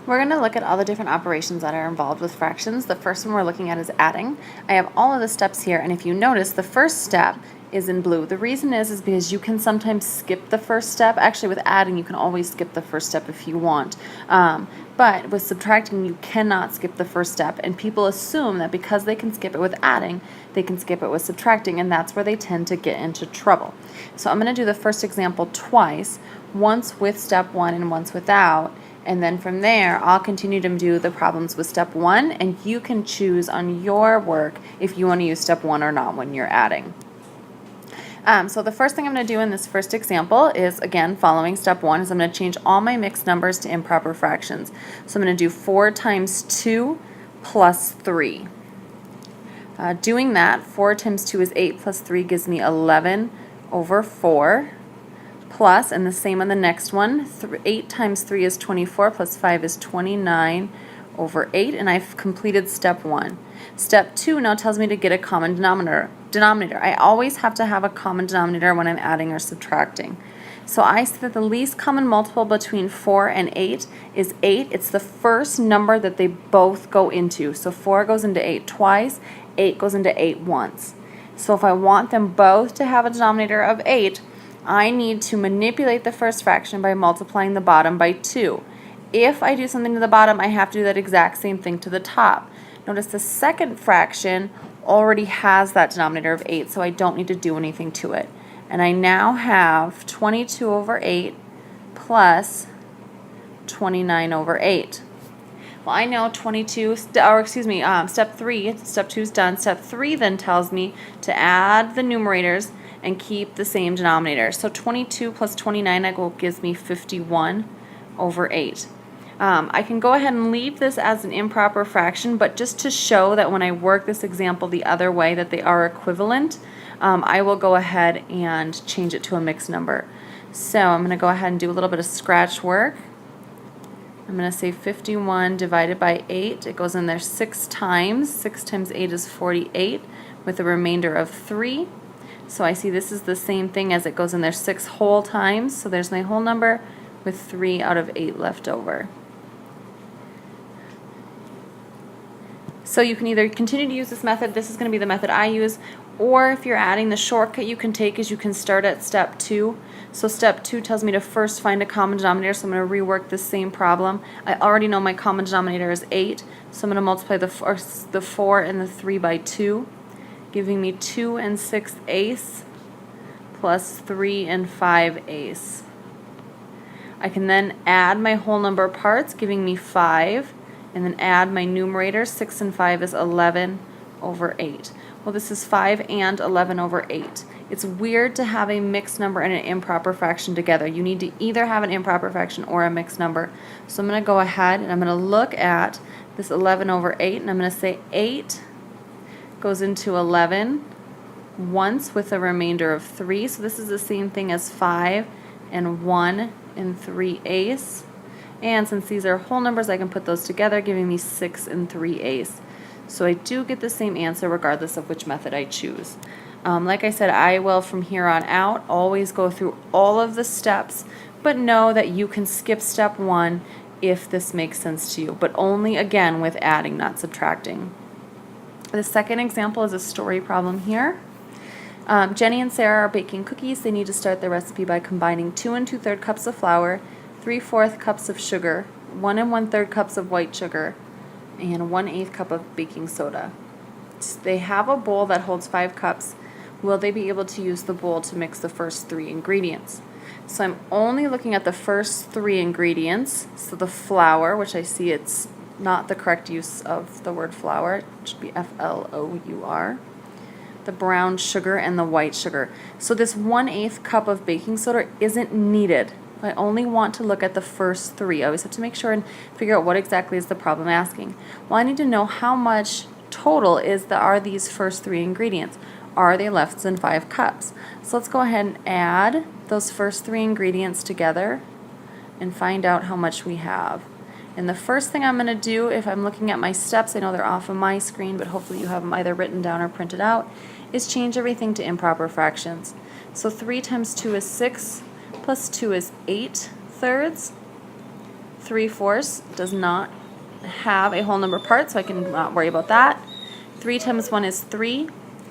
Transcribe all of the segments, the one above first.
We're going to look at all the different operations that are involved with fractions. The first one we're looking at is adding. I have all of the steps here, and if you notice, the first step is in blue. The reason is because you can sometimes skip the first step. Actually, with adding, you can always skip the first step if you want. But with subtracting, you cannot skip the first step, and people assume that because they can skip it with adding, they can skip it with subtracting, and that's where they tend to get into trouble. So I'm going to do the first example twice, once with step 1 and once without. And then from there, I'll continue to do the problems with step 1, and you can choose on your work if you want to use step 1 or not when you're adding. So the first thing I'm going to do in this first example is, again, following step 1, is I'm going to change all my mixed numbers to improper fractions. So I'm going to do 4 times 2 plus 3. Doing that, 4 times 2 is 8 plus 3 gives me 11 over 4. Plus, and the same on the next one, 8 times 3 is 24, plus 5 is 29 over 8, and I've completed step 1. Step 2 now tells me to get a common denominator. I always have to have a common denominator when I'm adding or subtracting. So I see that the least common multiple between 4 and 8 is 8. It's the first number that they both go into. So 4 goes into 8 twice, 8 goes into 8 once. So if I want them both to have a denominator of 8, I need to manipulate the first fraction by multiplying the bottom by 2. If I do something to the bottom, I have to do that exact same thing to the top. Notice the second fraction already has that denominator of 8, so I don't need to do anything to it. And I now have 22 over 8 plus 29 over 8. Well, I know step 3, step 2 is done. Step 3 then tells me to add the numerators and keep the same denominator. So 22 plus 29 gives me 51 over 8. I can go ahead and leave this as an improper fraction, but just to show that when I work this example the other way that they are equivalent, I will go ahead and change it to a mixed number. So I'm going to go ahead and do a little bit of scratch work. I'm going to say 51 divided by 8. It goes in there 6 times. 6 times 8 is 48 with a remainder of 3. So I see this is the same thing as it goes in there 6 whole times. So there's my whole number with 3 out of 8 left over. So you can either continue to use this method, this is going to be the method I use, or if you're adding, the shortcut you can take is you can start at step 2. So step 2 tells me to first find a common denominator, so I'm going to rework this same problem. I already know my common denominator is 8, so I'm going to multiply the 4 and the 3 by 2, giving me 2 and 6/8 plus 3 and 5/8. I can then add my whole number parts, giving me 5, and then add my numerator. 6 and 5 is 11 over 8. Well, this is 5 and 11 over 8. It's weird to have a mixed number and an improper fraction together. You need to either have an improper fraction or a mixed number. So I'm going to go ahead and I'm going to look at this 11 over 8, and I'm going to say 8 goes into 11 once with a remainder of 3. So this is the same thing as 5 and 1 and 3/8. And since these are whole numbers, I can put those together, giving me 6 and 3/8. So I do get the same answer regardless of which method I choose. Like I said, I will from here on out always go through all of the steps, but know that you can skip step 1 if this makes sense to you, but only again with adding, not subtracting. The second example is a story problem here. Jenny and Sarah are baking cookies. They need to start their recipe by combining 2 2/3 cups of flour, 3/4 cups of sugar, 1 1/3 cups of white sugar, and 1/8 cup of baking soda. They have a bowl that holds 5 cups. Will they be able to use the bowl to mix the first 3 ingredients? So I'm only looking at the first 3 ingredients. So the flour, which I see it's not the correct use of the word flour. It should be FLOUR. The brown sugar and the white sugar. So this 1/8 cup of baking soda isn't needed. I only want to look at the first 3. I always have to make sure and figure out what exactly is the problem asking. Well, I need to know how much total are these first 3 ingredients. Are they less than 5 cups? So let's go ahead and add those first 3 ingredients together and find out how much we have. And the first thing I'm going to do, if I'm looking at my steps, I know they're off of my screen, but hopefully you have them either written down or printed out, is change everything to improper fractions. So 3 times 2 is 6, plus 2 is 8/3. 3/4 does not have a whole number part, so I can not worry about that. 3 times 1 is 3,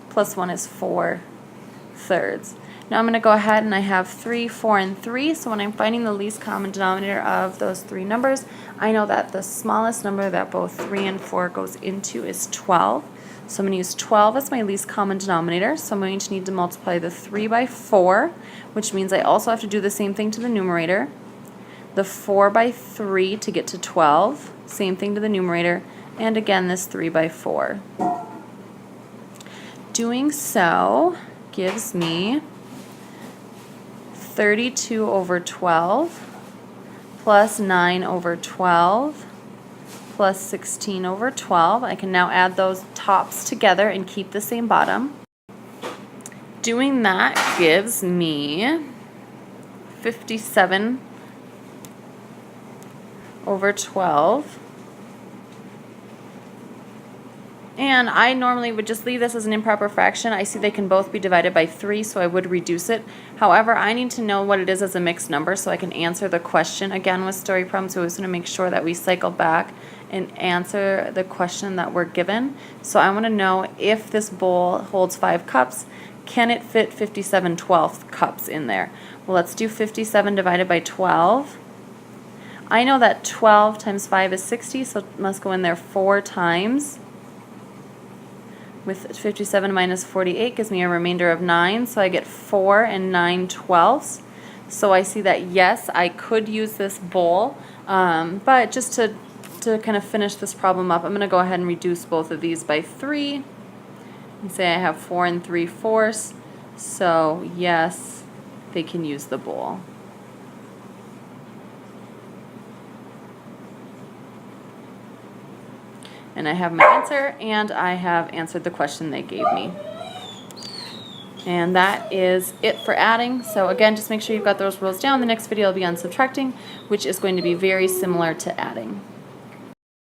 plus 1 is 4/3. Now I'm going to go ahead and I have 3, 4, and 3, so when I'm finding the least common denominator of those three numbers, I know that the smallest number that both 3 and 4 goes into is 12. So I'm going to use 12 as my least common denominator, so I'm going to need to multiply the 3 by 4, which means I also have to do the same thing to the numerator. The 4 by 3 to get to 12, same thing to the numerator, and again this 3 by 4. Doing so gives me 32 over 12 plus 9 over 12 plus 16 over 12. I can now add those tops together and keep the same bottom. Doing that gives me 57 over 12. And I normally would just leave this as an improper fraction. I see they can both be divided by 3, so I would reduce it. However, I need to know what it is as a mixed number so I can answer the question. Again, with story problems, we always want to make sure that we cycle back and answer the question that we're given. So I want to know if this bowl holds 5 cups, can it fit 57 12th cups in there? Well, let's do 57 divided by 12. I know that 12 times 5 is 60, so it must go in there 4 times. With 57 minus 48 gives me a remainder of 9, so I get 4 and 9/12. So I see that yes, I could use this bowl, but just to kind of finish this problem up, I'm going to go ahead and reduce both of these by 3 and say I have 4 and 3/4. So yes, they can use the bowl. And I have my answer, and I have answered the question they gave me. And that is it for adding. So again, just make sure you've got those rules down. The next video will be on subtracting, which is going to be very similar to adding.